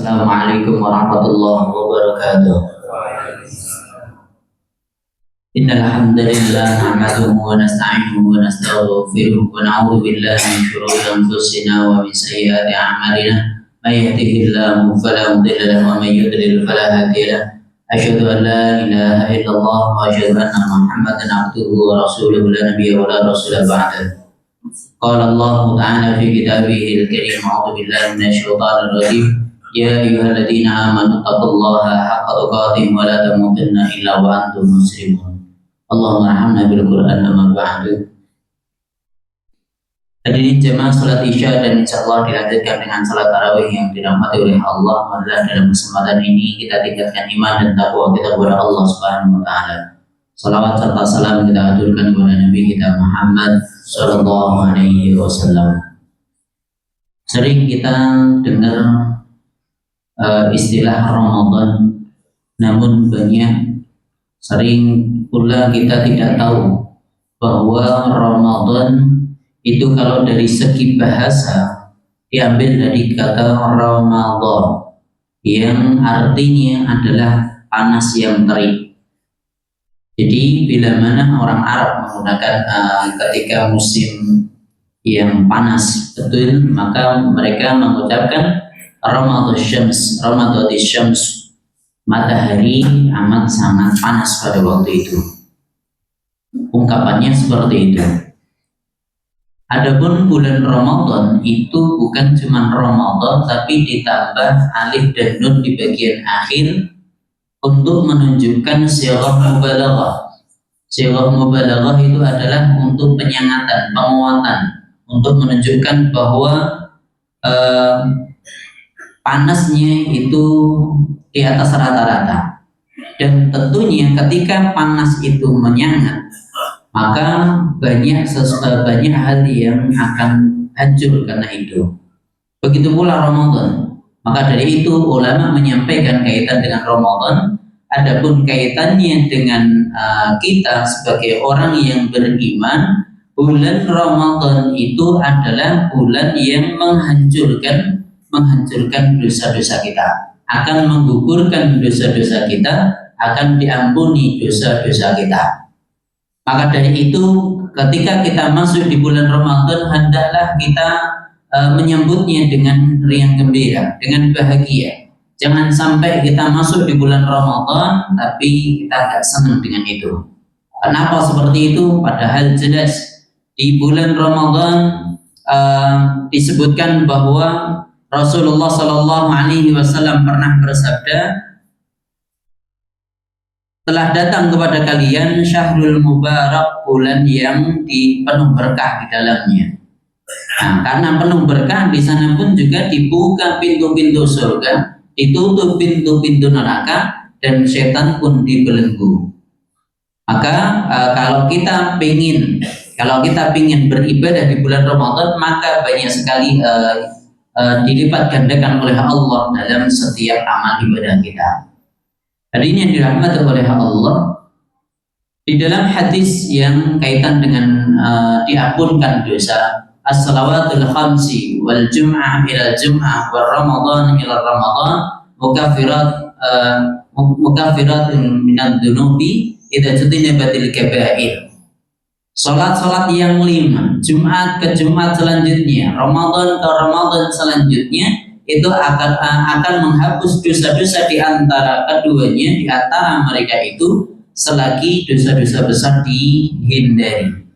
Assalamualaikum warahmatullahi wabarakatuh. Innal hamdalillah nahmaduhu wa nasta'inuhu wa nastaghfiruh wa na'udzu billahi min shururi anfusina wa min sayyiati a'malina. May yahdihillahu fala mudilla lahu wa may yudlil fala hadiya lahu. Asyhadu an la ilaha illallah wa asyhadu anna Muhammadan abduhu wa rasuluhu la nabiyya wa la rasula ba'dahu. Qala Allah ta'ala fi kitabihil karim a'udzu billahi minasy syaithanir rajim. Ya ayyuhalladzina amanu taqullaha haqqa tuqatih wa la tamutunna illa wa antum muslimun. Allahumma arhamna bil Qur'an amma ba'du. Hadirin jemaah salat Isya dan insyaallah dilanjutkan dengan salat tarawih yang dirahmati oleh Allah. Marilah dalam kesempatan ini kita tingkatkan iman dan takwa kita kepada Allah Subhanahu wa taala. Salawat serta salam kita aturkan kepada Nabi kita Muhammad sallallahu alaihi wasallam. Sering kita dengar istilah Ramadan, namun sering pula kita tidak tahu bahwa Ramadan itu kalau dari segi bahasa diambil dari kata Ramadan yang artinya adalah panas yang terik. Jadi bila mana orang Arab menggunakan ketika musim yang panas betul, maka mereka mengucapkan Ramadan Syams, matahari amat sangat panas pada waktu itu. Ungkapannya seperti itu. Adapun bulan Ramadan itu bukan cuma Ramadan, tapi ditambah alif dan nun di bagian akhir untuk menunjukkan sighah mubalaghah. Sighah mubalaghah itu adalah untuk penyangatan, penguatan, untuk menunjukkan bahwa panasnya itu di atas rata-rata. Dan tentunya ketika panas itu menyangat, maka banyak hal yang akan hancur karena itu. Begitu pula Ramadan. Maka dari itu ulama menyampaikan kaitan dengan Ramadan. Adapun kaitannya dengan kita sebagai orang yang beriman, bulan Ramadan itu adalah bulan yang menghancurkan dosa-dosa kita, akan menggugurkan dosa-dosa kita, akan diampuni dosa-dosa kita. Maka dari itu ketika kita masuk di bulan Ramadan, hendaklah kita menyambutnya dengan riang gembira, dengan bahagia. Jangan sampai kita masuk di bulan Ramadan tapi kita tidak senang dengan itu. Kenapa seperti itu? Padahal jelas di bulan Ramadan disebutkan bahwa Rasulullah Shallallahu Alaihi Wasallam pernah bersabda, telah datang kepada kalian syahrul mubarak, bulan yang penuh berkah di dalamnya. Nah, karena penuh berkah, di sana pun juga dibuka pintu-pintu surga, ditutup pintu-pintu neraka, dan setan pun dibelenggu. Maka kalau kita ingin beribadah di bulan Ramadan, maka banyak sekali dilipat gandakan oleh Allah dalam setiap amal ibadah kita. Hari ini yang dirahmati oleh Allah, di dalam hadis yang kaitan dengan diampunkan dosa, as-salawatul khamsi wal jum'ah ila jum'ah wal ramadan ila ramadan mukaffiratun minad dunubi idza jutinabatil kaba'ir. Salat yang 5, Jumat ke Jumat selanjutnya, Ramadan ke Ramadan selanjutnya, itu akan menghapus dosa-dosa di antara keduanya, di antara mereka itu, selagi dosa-dosa besar dihindari.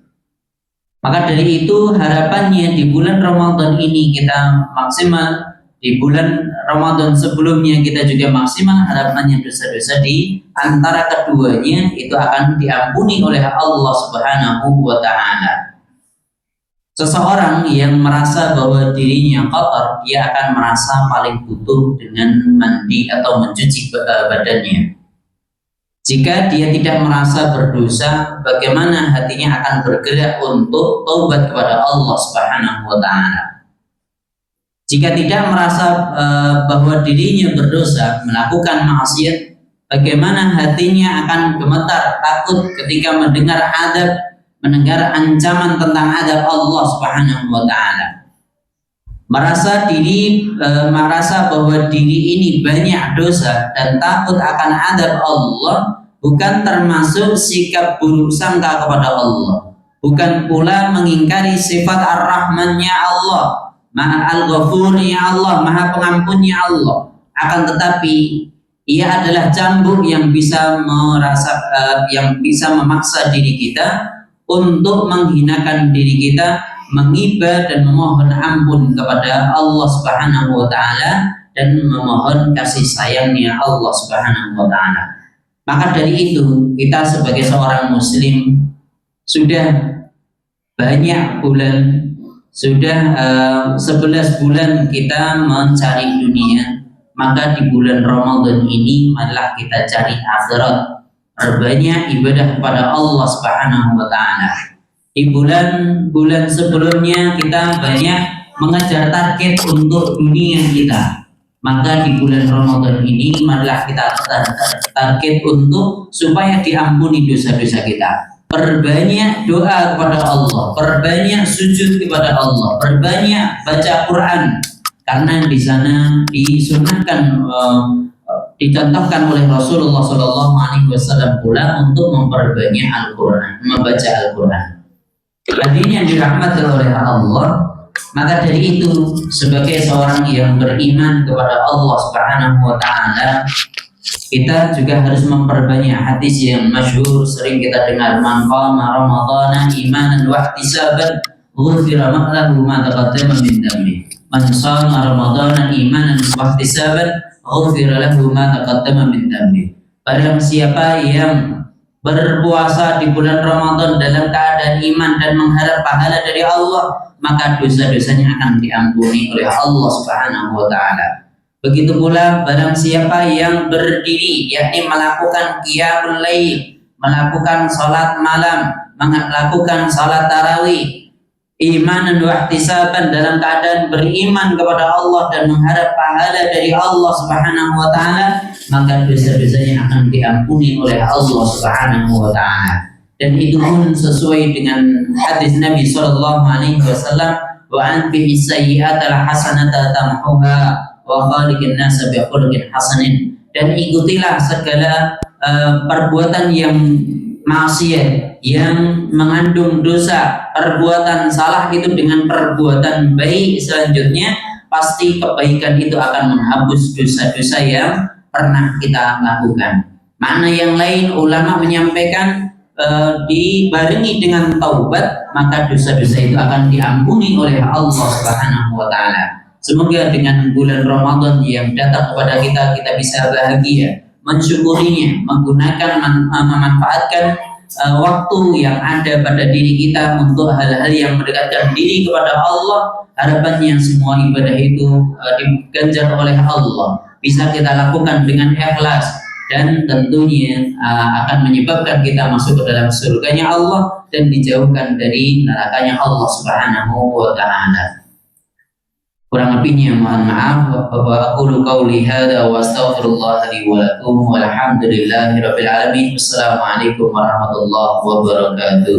Maka dari itu harapannya di bulan Ramadan ini kita maksimal, di bulan Ramadan sebelumnya kita juga maksimal, harapannya dosa-dosa di antara keduanya itu akan diampuni oleh Allah Subhanahu wa taala. Seseorang yang merasa bahwa dirinya kotor, dia akan merasa paling butuh dengan mandi atau mencuci badannya. Jika dia tidak merasa berdosa, bagaimana hatinya akan bergerak untuk taubat kepada Allah Subhanahu wa taala? Jika tidak merasa bahwa dirinya berdosa, melakukan maksiat, bagaimana hatinya akan gemetar, takut ketika mendengar ancaman tentang adab Allah Subhanahu wa taala? merasa bahwa diri ini banyak dosa dan takut akan adab Allah bukan termasuk sikap buruk sangka kepada Allah, bukan pula mengingkari sifat ar-Rahmannya Allah, Maha Al-Ghafurnya Allah, Maha Pengampunnya Allah. Akan tetapi ia adalah cambuk yang bisa memaksa diri kita untuk menghinakan diri kita, mengiba dan memohon ampun kepada Allah Subhanahu wa taala dan memohon kasih sayangnya Allah Subhanahu wa taala. Maka dari itu, kita sebagai seorang muslim sudah banyak bulan, sudah 11 bulan kita mencari dunia. Maka di bulan Ramadan ini marilah kita cari akhirat, perbanyak ibadah kepada Allah Subhanahu wa taala. Di bulan-bulan sebelumnya kita banyak mengejar target untuk dunia kita. Maka di bulan Ramadan ini marilah kita target untuk supaya diampuni dosa-dosa kita. Perbanyak doa kepada Allah, perbanyak sujud kepada Allah, perbanyak baca Quran. Karena di sana disunahkan, dicontohkan oleh Rasulullah SAW pula untuk memperbanyak Al-Quran, membaca Al-Quran. Hadirin yang dirahmati oleh Allah, maka dari itu sebagai seorang yang beriman kepada Allah Subhanahu wa taala, kita juga harus memperbanyak hadis yang masyhur sering kita dengar, man qama ramadhana imanan wa ihtisaban ghufira lahu ma taqaddama min dhanbi. Man shama ramadhana imanan wa ihtisaban ghufira lahu ma taqaddama min dhanbi. Barang siapa yang berpuasa di bulan Ramadan dalam keadaan iman dan mengharap pahala dari Allah, maka dosa-dosanya akan diampuni oleh Allah Subhanahu wa taala. Begitu pula barang siapa yang berdiri, yakni melakukan qiyamul lail, melakukan salat malam, melakukan salat tarawih, imanan wa ihtisaban, dalam keadaan beriman kepada Allah dan mengharap pahala dari Allah Subhanahu wa taala, maka dosa-dosanya akan diampuni oleh Allah Subhanahu wa taala. Dan itu pun sesuai dengan hadis Nabi sallallahu alaihi wasallam, wa anfihi sayyi'atal hasanata tamhuha wa khaliqin nasa bi khuluqin hasanin. Dan ikutilah segala perbuatan yang maksiat, yang mengandung dosa, perbuatan salah itu dengan perbuatan baik selanjutnya, pasti kebaikan itu akan menghapus dosa-dosa yang pernah kita lakukan. Makna yang lain ulama menyampaikan dibarengi dengan taubat, maka dosa-dosa itu akan diampuni oleh Allah Subhanahu wa taala. Semoga dengan bulan Ramadan yang datang kepada kita, kita bisa bahagia, mensyukurinya, menggunakan, memanfaatkan waktu yang ada pada diri kita untuk hal-hal yang mendekatkan diri kepada Allah. Harapannya semua ibadah itu diganjar oleh Allah, bisa kita lakukan dengan ikhlas, dan tentunya akan menyebabkan kita masuk ke dalam surganya Allah dan dijauhkan dari nerakanya Allah Subhanahu wa taala. Kurang lebihnya mohon maaf. Wa aqulu qawli hadza wa astaghfirullah li wa lakum walhamdulillahi rabbil alamin. Wassalamualaikum warahmatullahi wabarakatuh.